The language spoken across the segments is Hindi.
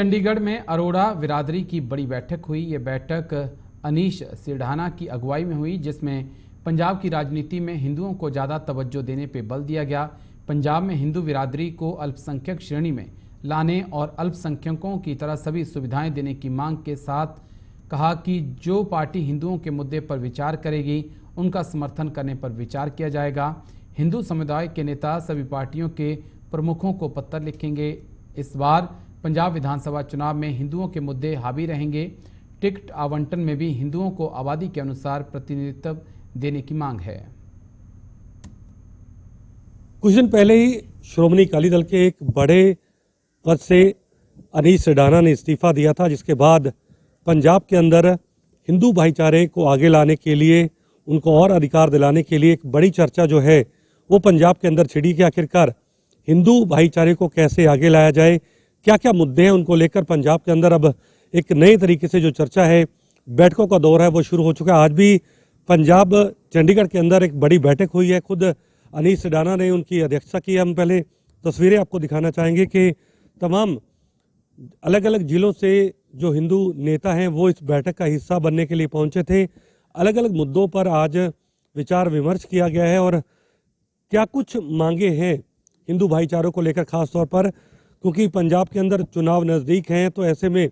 चंडीगढ़ में अरोड़ा बिरादरी की बड़ी बैठक हुई। ये बैठक अनीश सिरढ़ाना की अगुवाई में हुई, जिसमें पंजाब की राजनीति में हिंदुओं को ज़्यादा तवज्जो देने पर बल दिया गया। पंजाब में हिंदू बिरादरी को अल्पसंख्यक श्रेणी में लाने और अल्पसंख्यकों की तरह सभी सुविधाएं देने की मांग के साथ कहा कि जो पार्टी हिंदुओं के मुद्दे पर विचार करेगी उनका समर्थन करने पर विचार किया जाएगा। हिंदू समुदाय के नेता सभी पार्टियों के प्रमुखों को पत्र लिखेंगे। इस बार पंजाब विधानसभा चुनाव में हिंदुओं के मुद्दे हावी रहेंगे। टिकट आवंटन में भी हिंदुओं को आबादी के अनुसार प्रतिनिधित्व देने की मांग है। कुछ दिन पहले ही श्रोमणी अकाली दल के एक बड़े पद से अनीश सिरढ़ाना ने इस्तीफा दिया था, जिसके बाद पंजाब के अंदर हिंदू भाईचारे को आगे लाने के लिए, उनको और अधिकार दिलाने के लिए एक बड़ी चर्चा जो है वो पंजाब के अंदर छिड़ी कि आखिरकार हिंदू भाईचारे को कैसे आगे लाया जाए, क्या क्या मुद्दे हैं, उनको लेकर पंजाब के अंदर अब एक नए तरीके से जो चर्चा है, बैठकों का दौर है, वो शुरू हो चुका है। आज भी पंजाब चंडीगढ़ के अंदर एक बड़ी बैठक हुई है। खुद अनीश सिरढ़ाना ने उनकी अध्यक्षता की। हम पहले तस्वीरें आपको दिखाना चाहेंगे कि तमाम अलग अलग जिलों से जो हिंदू नेता हैं वो इस बैठक का हिस्सा बनने के लिए पहुंचे थे। अलग अलग मुद्दों पर आज विचार विमर्श किया गया है और क्या कुछ मांगे हैं हिंदू भाईचारों को लेकर, खास तौर पर क्योंकि पंजाब के अंदर चुनाव नज़दीक हैं, तो ऐसे में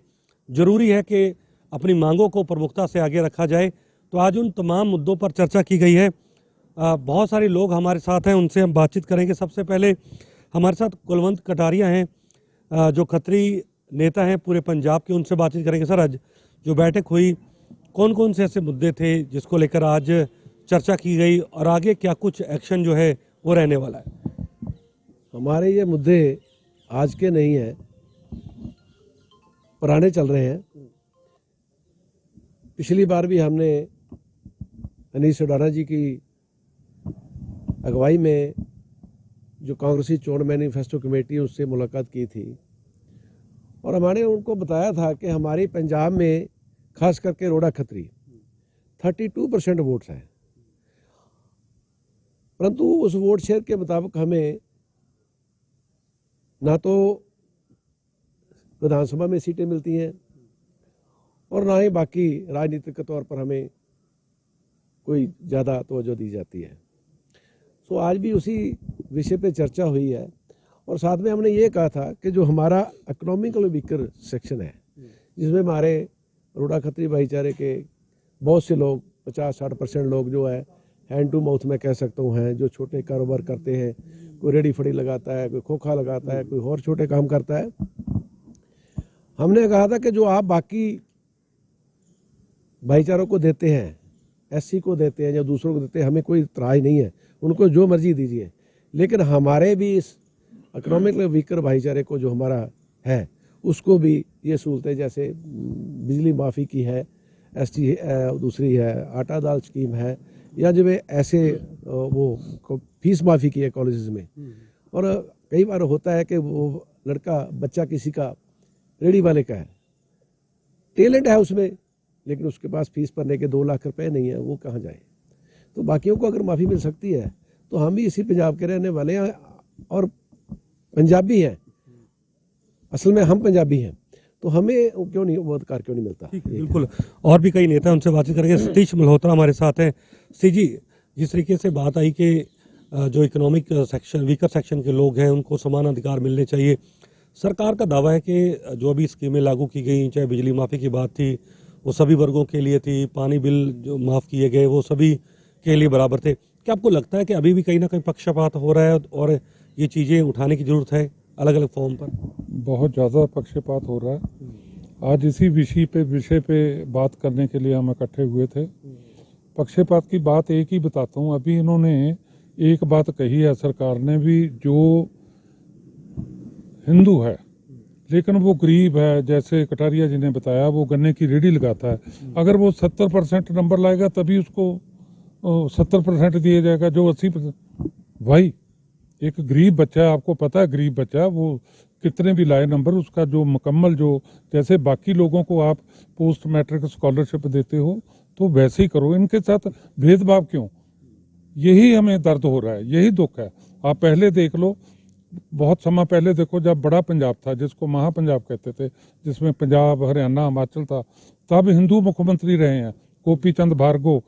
ज़रूरी है कि अपनी मांगों को प्रमुखता से आगे रखा जाए। तो आज उन तमाम मुद्दों पर चर्चा की गई है। बहुत सारे लोग हमारे साथ हैं, उनसे हम बातचीत करेंगे। सबसे पहले हमारे साथ कुलवंत कटारिया हैं, जो खत्री नेता हैं पूरे पंजाब के, उनसे बातचीत करेंगे। सर, आज जो बैठक हुई, कौन कौन से ऐसे मुद्दे थे जिसको लेकर आज चर्चा की गई और आगे क्या कुछ एक्शन जो है वो रहने वाला है? हमारे ये मुद्दे आज के नहीं हैं, पुराने चल रहे हैं। पिछली बार भी हमने अनीश सिरढ़ाना जी की अगुवाई में जो कांग्रेसी चोण मैनिफेस्टो कमेटी है उससे मुलाकात की थी और हमने उनको बताया था कि हमारी पंजाब में खास करके रोड़ा खत्री 32% वोट्स हैं, परंतु उस वोट शेयर के मुताबिक हमें ना तो विधानसभा में सीटें मिलती हैं और ना ही बाकी राजनीतिक के तौर पर हमें कोई ज़्यादा तवज्जो दी जाती है। सो आज भी उसी विषय पे चर्चा हुई है और साथ में हमने ये कहा था कि जो हमारा इकोनॉमिकल वीकर सेक्शन है, जिसमें हमारे रोड़ा खत्री भाईचारे के बहुत से लोग 50-60% लोग जो है हैंड टू माउथ में कह सकता हूँ हैं, जो छोटे कारोबार करते हैं, कोई रेडी फड़ी लगाता है, कोई खोखा लगाता है, कोई और छोटे काम करता है। हमने कहा था कि जो आप बाकी भाईचारों को देते हैं, एससी को देते हैं या दूसरों को देते हैं, हमें कोई इतराज नहीं है, उनको जो मर्जी दीजिए, लेकिन हमारे भी इस इकोनॉमिकली वीकर भाईचारे को जो हमारा है उसको भी ये सहूलतें जैसे बिजली माफ़ी की है, एसटी दूसरी है, आटा दाल स्कीम है, या जब ऐसे वो फीस माफ़ी की है कॉलेजेस में। और कई बार होता है कि वो लड़का बच्चा किसी का रेडी वाले का है, टैलेंट है उसमें, लेकिन उसके पास फीस भरने के 2 लाख रुपए नहीं है, वो कहाँ जाए। तो बाकियों को अगर माफ़ी मिल सकती है तो हम भी इसी पंजाब के रहने वाले हैं और पंजाबी हैं, असल में हम पंजाबी हैं, तो हमें क्यों नहीं वो अधिकार क्यों नहीं मिलता। बिल्कुल, और भी कई नेता उनसे बातचीत करेंगे। सतीश मल्होत्रा हमारे साथ हैं। सी जी, जिस तरीके से बात आई कि जो इकोनॉमिक सेक्शन, वीकर सेक्शन के लोग हैं, उनको समान अधिकार मिलने चाहिए। सरकार का दावा है कि जो अभी स्कीमें लागू की गई, चाहे बिजली माफ़ी की बात थी वो सभी वर्गों के लिए थी, पानी बिल जो माफ़ किए गए वो सभी के लिए बराबर थे। क्या आपको लगता है कि अभी भी कहीं ना कहीं पक्षपात हो रहा है और ये चीज़ें उठाने की ज़रूरत है अलग अलग फॉर्म पर? बहुत ज़्यादा पक्षपात हो रहा है। आज इसी विषय पे बात करने के लिए हम इकट्ठे हुए थे। पक्षपात की बात एक ही बताता हूँ। अभी इन्होंने एक बात कही है, सरकार ने भी, जो हिंदू है लेकिन वो गरीब है, जैसे कटारिया जी ने बताया, वो गन्ने की रेडी लगाता है, अगर वो 70% नंबर लाएगा तभी उसको 70% दिया जाएगा, जो 80%। भाई, एक गरीब बच्चा है, आपको पता है गरीब बच्चा, वो कितने भी लाए नंबर, उसका जो मुकम्मल, जो जैसे बाकी लोगों को आप पोस्ट मैट्रिक स्कॉलरशिप देते हो तो वैसे ही करो, इनके साथ भेदभाव क्यों? यही हमें दर्द हो रहा है, यही दुख है। आप पहले देख लो बहुत समय पहले देखो, जब बड़ा पंजाब था, जिसको महापंजाब कहते थे, जिसमें पंजाब, हरियाणा, हिमाचल था, तब हिंदू मुख्यमंत्री रहे हैं। गोपी चंद भार्गव,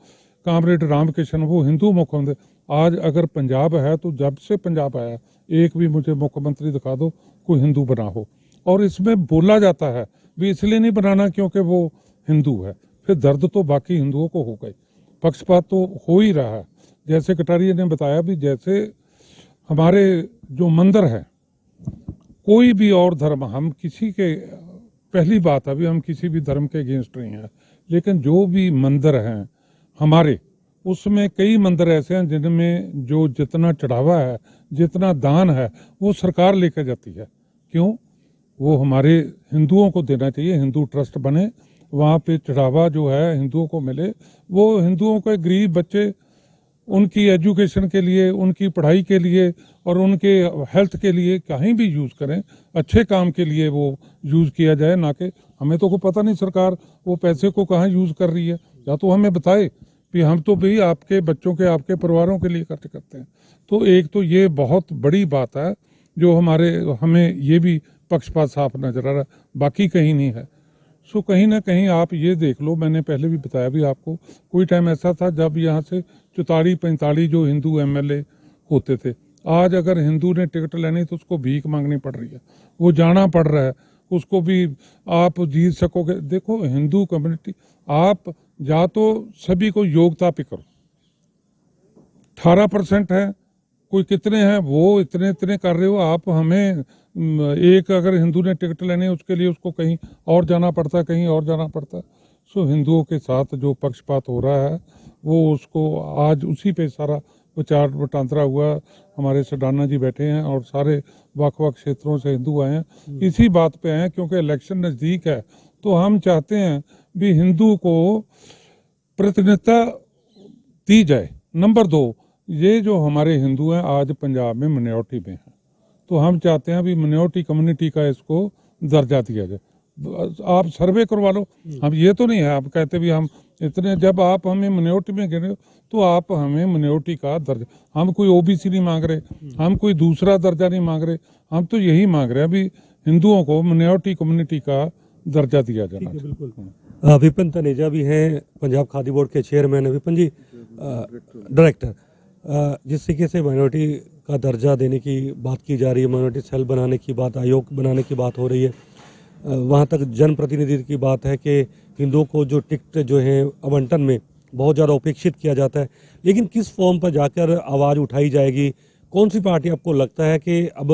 कामरेड रामकिशन, वो हिंदू मुख्यमंत्री। आज अगर पंजाब है तो जब से पंजाब आया, एक भी मुझे मुख्यमंत्री दिखा दो कोई हिंदू बना हो। और इसमें बोला जाता है भी इसलिए नहीं बनाना क्योंकि वो हिंदू है। फिर दर्द तो बाकी हिंदुओं को हो गए, पक्षपात तो हो ही रहा है। जैसे कटारिया ने बताया भी, जैसे हमारे जो मंदिर है, कोई भी और धर्म, हम किसी के, पहली बात अभी हम किसी भी धर्म के अगेंस्ट नहीं है, लेकिन जो भी मंदिर हैं हमारे, उसमें कई मंदिर ऐसे हैं जिनमें जो जितना चढ़ावा है, जितना दान है, वो सरकार लेकर जाती है। क्यों? वो हमारे हिंदुओं को देना चाहिए, हिंदू ट्रस्ट बने, वहाँ पे चढ़ावा जो है हिंदुओं को मिले। वो हिंदुओं के गरीब बच्चे, उनकी एजुकेशन के लिए, उनकी पढ़ाई के लिए और उनके हेल्थ के लिए कहीं भी यूज़ करें, अच्छे काम के लिए वो यूज़ किया जाए। ना कि हमें तो कोई पता नहीं सरकार वो पैसे को कहाँ यूज़ कर रही है, या तो हमें बताए कि हम तो भाई आपके बच्चों के, आपके परिवारों के लिए खर्च करते हैं। तो एक तो ये बहुत बड़ी बात है जो हमें ये भी पक्षपात साफ नजर आ रहा है, बाकी कहीं नहीं है। सो कहीं ना कहीं आप ये देख लो, मैंने पहले भी बताया भी आपको, कोई टाइम ऐसा था जब यहाँ से 44-45 जो हिंदू एमएलए होते थे। आज अगर हिंदू ने टिकट लेनी तो उसको भीख मांगनी पड़ रही है, वो जाना पड़ रहा है, उसको भी आप जीत सकोगे। देखो हिंदू कम्युनिटी, आप या तो सभी को योग्यता पे करो, 18% है, कोई कितने हैं वो इतने इतने कर रहे हो आप। हमें एक अगर हिंदू ने टिकट लेनी है उसके लिए उसको कहीं और जाना पड़ता है, कहीं और जाना पड़ता है। सो हिंदुओं के साथ जो पक्षपात हो रहा है वो उसको आज उसी पे सारा विचार बटांतरा हुआ। हमारे सडाना जी बैठे हैं और सारे वक्-वक् क्षेत्रों से हिंदू आए हैं, इसी बात पे आए हैं क्योंकि इलेक्शन नज़दीक है। तो हम चाहते हैं भी हिंदू को प्रतिनिधित्व दी जाए। नंबर 2, ये जो हमारे हिंदू हैं आज पंजाब में मिनॉरिटी में हैं, तो हम चाहते हैं भी मिनॉरिटी कम्युनिटी का इसको दर्जा दिया जाए। आप सर्वे करवा लो, हम ये तो नहीं है आप कहते भी हम इतने, जब आप हमें मिनॉरिटी में गिने तो आप हमें मिनॉरिटी का दर्जा, हम कोई ओबीसी नहीं मांग रहे, हम कोई दूसरा दर्जा नहीं मांग रहे, हम तो यही मांग रहे हैं भी हिंदुओं को मिनॉरिटी कम्युनिटी का दर्जा दिया जाना चाहिए। बिल्कुल। विपिन तनेजा भी हैं, पंजाब खादी बोर्ड के चेयरमैन है। विपिन जी, डायरेक्टर, जिस तरीके से माइनॉरिटी का दर्जा देने की बात की जा रही है, माइनॉरिटी सेल बनाने की बात, आयोग बनाने की बात हो रही है, वहाँ तक जनप्रतिनिधित्व की बात है कि हिंदुओं को जो टिकट जो है आवंटन में बहुत ज़्यादा उपेक्षित किया जाता है, लेकिन किस फॉर्म पर जाकर आवाज़ उठाई जाएगी? कौन सी पार्टी आपको लगता है कि अब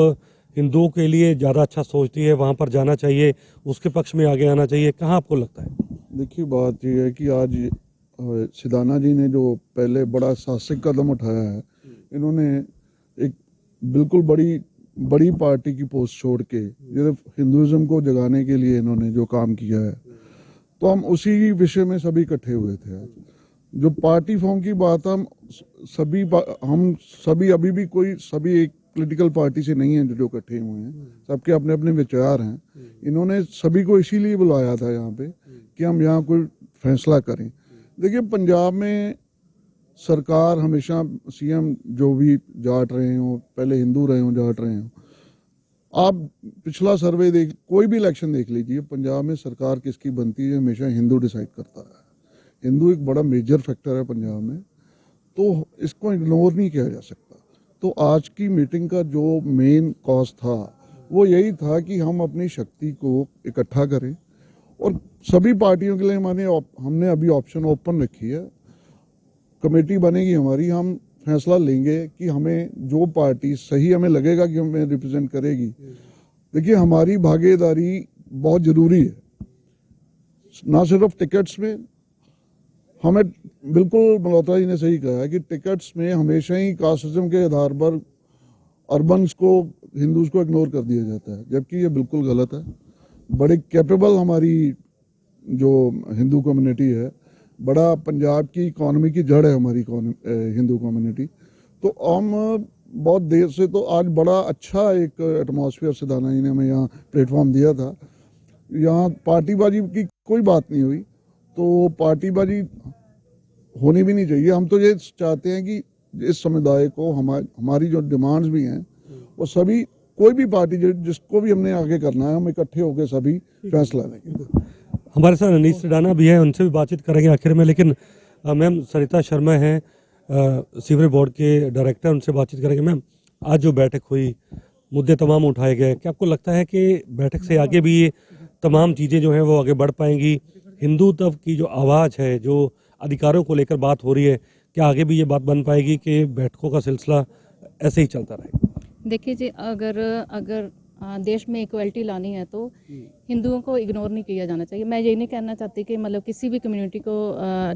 हिंदुओं के लिए ज़्यादा अच्छा सोचती है, वहाँ पर जाना चाहिए, उसके पक्ष में आगे आना चाहिए? कहाँ आपको लगता है? देखिए बात यह है कि आज सिदाना जी ने जो पहले बड़ा साहसिक कदम उठाया है, इन्होंने एक बिल्कुल बड़ी पार्टी की पोस्ट छोड़ के सिर्फ हिंदुइज्म को जगाने के लिए इन्होंने जो काम किया है, तो हम उसी विषय में सभी इकट्ठे हुए थे। आज जो पार्टी फॉर्म की बात, हम सभी अभी भी कोई सभी एक पॉलिटिकल पार्टी से नहीं है जो इकट्ठे हुए हैं, सबके अपने अपने विचार हैं। इन्होंने सभी को इसीलिए बुलाया था यहाँ पे कि हम यहाँ कोई फैसला करें। देखिए पंजाब में सरकार हमेशा सीएम जो भी जाट रहे हो, पहले हिंदू रहे हो, जाट रहे हो, आप पिछला सर्वे देख, कोई भी इलेक्शन देख लीजिए, पंजाब में सरकार किसकी बनती है हमेशा हिंदू डिसाइड करता है। हिंदू एक बड़ा मेजर फैक्टर है पंजाब में, तो इसको इग्नोर नहीं किया जा सकता। तो आज की मीटिंग का जो मेन कॉज था वो यही था कि हम अपनी शक्ति को इकट्ठा करें, और सभी पार्टियों के लिए हमने अभी ऑप्शन ओपन रखी है। कमेटी बनेगी हमारी, हम फैसला लेंगे कि हमें जो पार्टी सही हमें लगेगा कि हमें रिप्रेजेंट करेगी। देखिए हमारी भागीदारी बहुत जरूरी है, ना सिर्फ टिकट्स में। हमें बिल्कुल मल्होत्रा जी ने सही कहा है कि टिकट्स में हमेशा ही कास्टिज्म के आधार पर अर्बन्स को, हिंदूज को इग्नोर कर दिया जाता है, जबकि ये बिल्कुल गलत है। बड़े कैपेबल हमारी जो हिंदू कम्युनिटी है, बड़ा पंजाब की इकॉनमी की जड़ है हमारी हिंदू कम्युनिटी। तो हम बहुत देर से, तो आज बड़ा अच्छा एक एटमॉस्फेयर सिदाना जी ने हमें यहाँ प्लेटफॉर्म दिया था। यहाँ पार्टीबाजी की कोई बात नहीं हुई, तो पार्टीबाजी होनी भी नहीं चाहिए। हम तो ये चाहते हैं कि इस समुदाय को हमारी जो डिमांड्स भी हैं वो सभी कोई भी पार्टी जिसको भी हमने आगे करना है, हम इकट्ठे होकर सभी फैसला लेंगे। हमारे साथ अनीश सिडाना भी है, उनसे भी बातचीत करेंगे आखिर में, लेकिन मैम सरिता शर्मा हैं सीवरेज बोर्ड के डायरेक्टर, उनसे बातचीत करेंगे। मैम, आज जो बैठक हुई, मुद्दे तमाम उठाए गए, क्या आपको लगता है कि बैठक से आगे भी ये तमाम चीज़ें जो हैं वो आगे बढ़ पाएंगी? हिंदुत्व की जो आवाज़ है, जो अधिकारों को लेकर बात हो रही है, क्या आगे भी ये बात बन पाएगी कि बैठकों का सिलसिला ऐसे ही चलता रहेगा? देखिए जी, अगर देश में इक्वलिटी लानी है तो हिंदुओं को इग्नोर नहीं किया जाना चाहिए। मैं ये नहीं कहना चाहती कि मतलब किसी भी कम्युनिटी को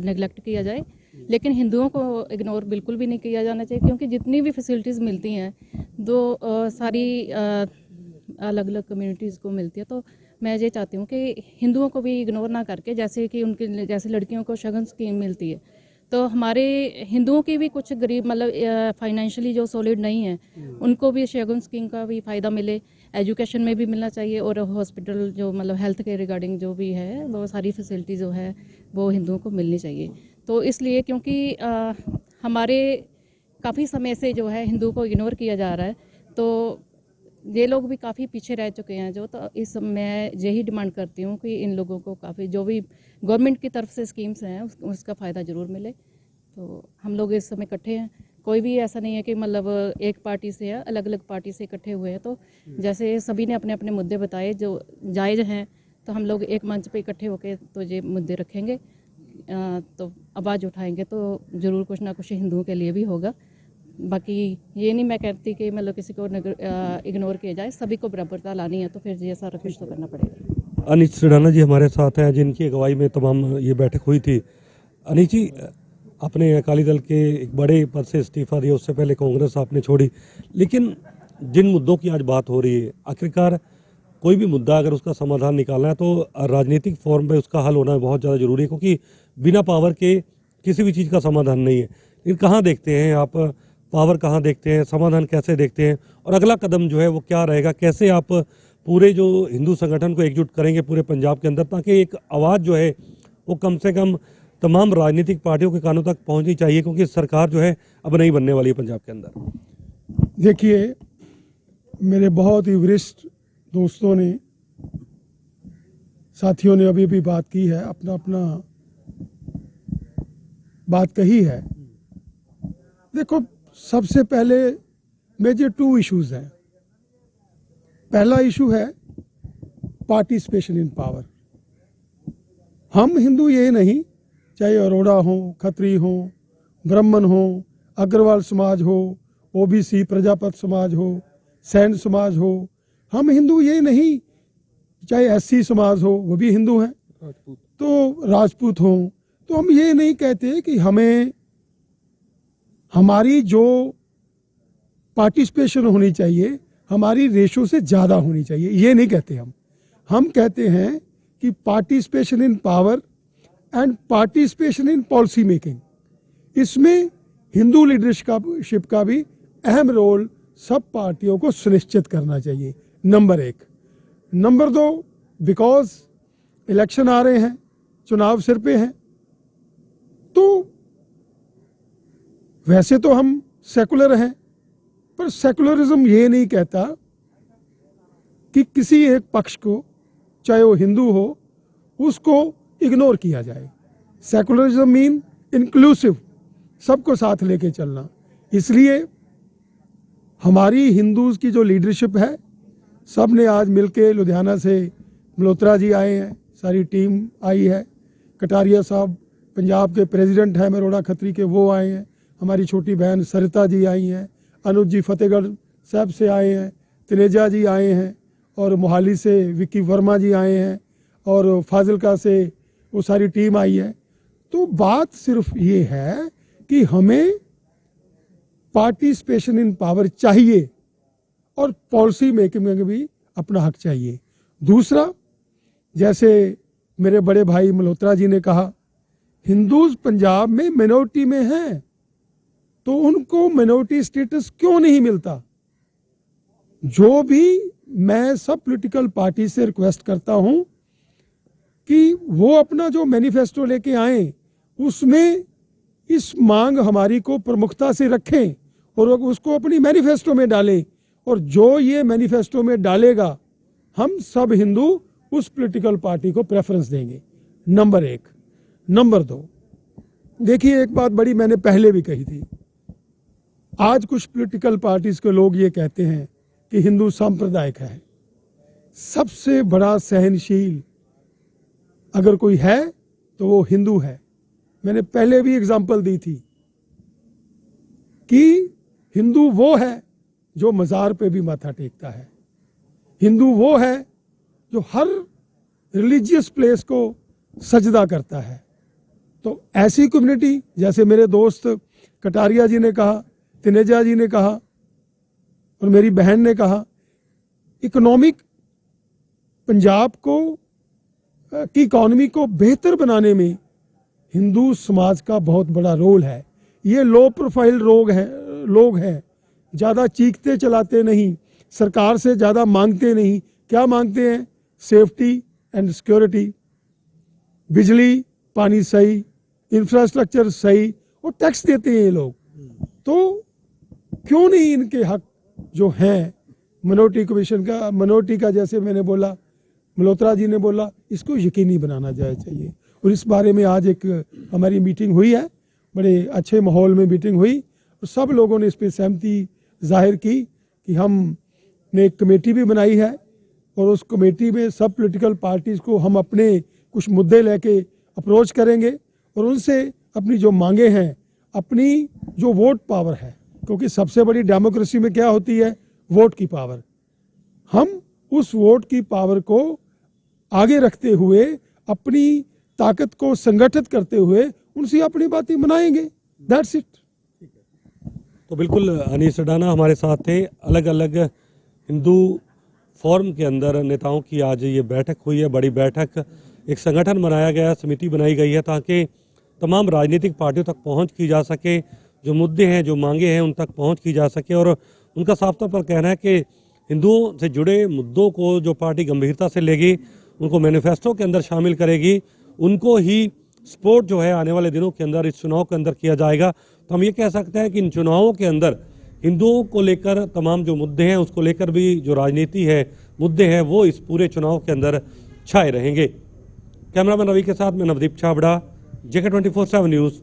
नेग्लेक्ट किया जाए, लेकिन हिंदुओं को इग्नोर बिल्कुल भी नहीं किया जाना चाहिए, क्योंकि जितनी भी फैसिलिटीज़ मिलती हैं सारी अलग अलग कम्युनिटीज़ को मिलती है। तो मैं ये चाहती हूँ कि हिंदुओं को भी इग्नोर ना करके, जैसे कि उनके जैसे लड़कियों को शगन स्कीम मिलती है, तो हमारे हिंदुओं की भी कुछ गरीब मतलब फाइनेंशियली जो सॉलिड नहीं है, उनको भी शगुन स्कीम का भी फ़ायदा मिले। एजुकेशन में भी मिलना चाहिए, और हॉस्पिटल जो मतलब हेल्थ के रिगार्डिंग जो भी है वो सारी फैसिलिटी जो है वो हिंदुओं को मिलनी चाहिए। तो इसलिए क्योंकि हमारे काफ़ी समय से जो है हिंदुओं को इग्नोर किया जा रहा है, तो ये लोग भी काफ़ी पीछे रह चुके हैं जो। तो इस मैं यही डिमांड करती हूँ कि इन लोगों को काफ़ी जो भी गवर्नमेंट की तरफ से स्कीम्स हैं उसका फ़ायदा ज़रूर मिले। तो हम लोग इस समय इकट्ठे हैं, कोई भी ऐसा नहीं है कि मतलब एक पार्टी से है, अलग अलग पार्टी से इकट्ठे हुए हैं। तो जैसे सभी ने अपने अपने मुद्दे बताए जो जायज़ हैं, तो हम लोग एक मंच पे इकट्ठे होकर तो ये मुद्दे रखेंगे, तो आवाज़ उठाएंगे, तो ज़रूर कुछ ना कुछ हिंदुओं के लिए भी होगा। बाकी ये नहीं मैं कहती कि मतलब किसी को इग्नोर किया जाए, सभी को बराबरता लानी है, तो फिर ये सारा कुछ तो करना पड़ेगा। अनीश सिडाना जी हमारे साथ हैं, जिनकी अगुवाई में तमाम ये बैठक हुई थी। अनीश जी, अपने अकाली दल के एक बड़े पद से इस्तीफा दिया, उससे पहले कांग्रेस आपने छोड़ी, लेकिन जिन मुद्दों की आज बात हो रही है, आखिरकार कोई भी मुद्दा अगर उसका समाधान निकालना है तो राजनीतिक फॉर्म पे उसका हल होना बहुत ज़्यादा ज़रूरी है, क्योंकि बिना पावर के किसी भी चीज़ का समाधान नहीं है। लेकिन कहाँ देखते हैं आप पावर, कहाँ देखते हैं समाधान, कैसे देखते हैं, और अगला कदम जो है वो क्या रहेगा? कैसे आप पूरे जो हिंदू संगठन को एकजुट करेंगे पूरे पंजाब के अंदर, ताकि एक आवाज़ जो है वो कम से कम तमाम राजनीतिक पार्टियों के कानों तक पहुंचनी चाहिए, क्योंकि सरकार जो है अब नहीं बनने वाली है पंजाब के अंदर। देखिए, मेरे बहुत ही वरिष्ठ दोस्तों ने, साथियों ने अभी भी बात की है, अपना अपना बात कही है। देखो, सबसे पहले मेजर 2 इश्यूज हैं। पहला इशू है पार्टिसिपेशन इन पावर। हम हिंदू ये नहीं, चाहे अरोड़ा हो, खत्री हो, ब्राह्मण हो, अग्रवाल समाज हो, ओबीसी प्रजापत समाज हो, सैन समाज हो, हम हिंदू ये नहीं, चाहे एससी समाज हो वो भी हिंदू हैं, तो राजपूत हो, तो हम ये नहीं कहते कि हमें हमारी जो पार्टिसिपेशन होनी चाहिए हमारी रेशो से ज़्यादा होनी चाहिए, ये नहीं कहते हम कहते हैं कि participation in power and participation in policy making, इसमें हिंदू लीडरशिप का भी अहम रोल सब पार्टियों को सुनिश्चित करना चाहिए, नंबर 1। नंबर 2, बिकॉज इलेक्शन आ रहे हैं, चुनाव सिर पे हैं, तो वैसे तो हम सेकुलर हैं, पर सेकुलरिज्म ये नहीं कहता कि किसी एक पक्ष को, चाहे वो हिंदू हो, उसको इग्नोर किया जाए। सेकुलरिज्म मीन इंक्लूसिव, सबको साथ लेके चलना। इसलिए हमारी हिंदूज की जो लीडरशिप है, सब ने आज मिलके, लुधियाना से मल्होत्रा जी आए हैं, सारी टीम आई है, कटारिया साहब पंजाब के प्रेसिडेंट हैं मरोड़ा खत्री के, वो आए हैं, हमारी छोटी बहन सरिता जी आई हैं, अनुज जी फतेहगढ़ साहब से आए हैं, तनेजा जी आए हैं, और मोहाली से विक्की वर्मा जी आए हैं, और फाजिलका से वो सारी टीम आई है। तो बात सिर्फ ये है कि हमें पार्टिसिपेशन इन पावर चाहिए और पॉलिसी मेकिंग में भी अपना हक चाहिए। दूसरा, जैसे मेरे बड़े भाई मल्होत्रा जी ने कहा, हिंदूज पंजाब में मिनोरिटी में हैं, तो उनको मिनोरिटी स्टेटस क्यों नहीं मिलता? जो भी मैं सब पॉलिटिकल पार्टी से रिक्वेस्ट करता हूं कि वो अपना जो मैनिफेस्टो लेके आए उसमें इस मांग हमारी को प्रमुखता से रखें और उसको अपनी मैनिफेस्टो में डालें, और जो ये मैनिफेस्टो में डालेगा हम सब हिंदू उस पॉलिटिकल पार्टी को प्रेफरेंस देंगे, नंबर 1। नंबर 2, देखिए एक बात बड़ी मैंने पहले भी कही थी, आज कुछ पॉलिटिकल पार्टीज के लोग ये कहते हैं कि हिंदू सांप्रदायिक है। सबसे बड़ा सहनशील अगर कोई है तो वो हिंदू है। मैंने पहले भी एग्जांपल दी थी कि हिंदू वो है जो मज़ार पे भी माथा टेकता है, हिंदू वो है जो हर रिलीजियस प्लेस को सजदा करता है। तो ऐसी कम्युनिटी, जैसे मेरे दोस्त कटारिया जी ने कहा, तिनेजा जी ने कहा और मेरी बहन ने कहा, इकोनॉमिक पंजाब को की इकॉनमी को बेहतर बनाने में हिंदू समाज का बहुत बड़ा रोल है। ये लो प्रोफाइल लोग हैं, ज़्यादा चीखते चलाते नहीं, सरकार से ज़्यादा मांगते नहीं। क्या मांगते हैं? सेफ्टी एंड सिक्योरिटी, बिजली पानी सही, इंफ्रास्ट्रक्चर सही, और टैक्स देते हैं ये लोग। तो क्यों नहीं इनके हक जो हैं मिनोरिटी कमीशन का, मिनोरिटी का, जैसे मैंने बोला, मल्होत्रा जी ने बोला, इसको यकीनी बनाना चाहिए। और इस बारे में आज एक हमारी मीटिंग हुई है, बड़े अच्छे माहौल में मीटिंग हुई और सब लोगों ने इस पर सहमति जाहिर की कि हमने एक कमेटी भी बनाई है और उस कमेटी में सब पॉलिटिकल पार्टीज़ को हम अपने कुछ मुद्दे लेके अप्रोच करेंगे और उनसे अपनी जो मांगे हैं, अपनी जो वोट पावर है, क्योंकि सबसे बड़ी डेमोक्रेसी में क्या होती है? वोट की पावर। हम उस वोट की पावर को आगे रखते हुए, अपनी ताकत को संगठित करते हुए उनसे अपनी बातें मनाएंगे। That's it. तो बिल्कुल अनीस सिडाना हमारे साथ थे। अलग अलग हिंदू फोरम के अंदर नेताओं की आज ये बैठक हुई है, बड़ी बैठक। एक संगठन बनाया गया, समिति बनाई गई है ताकि तमाम राजनीतिक पार्टियों तक पहुंच की जा सके, जो मुद्दे हैं, जो मांगे हैं, उन तक पहुंच की जा सके। और उनका साफ तौर पर कहना है कि हिंदुओं से जुड़े मुद्दों को जो पार्टी गंभीरता से लेगी, उनको मैनिफेस्टो के अंदर शामिल करेगी, उनको ही सपोर्ट जो है आने वाले दिनों के अंदर इस चुनाव के अंदर किया जाएगा। तो हम ये कह सकते हैं कि इन चुनावों के अंदर हिंदुओं को लेकर तमाम जो मुद्दे हैं, उसको लेकर भी जो राजनीति है, मुद्दे हैं, वो इस पूरे चुनाव के अंदर छाए रहेंगे। कैमरामैन रवि के साथ मैं नवदीप छाबड़ा, JK24/7 न्यूज़।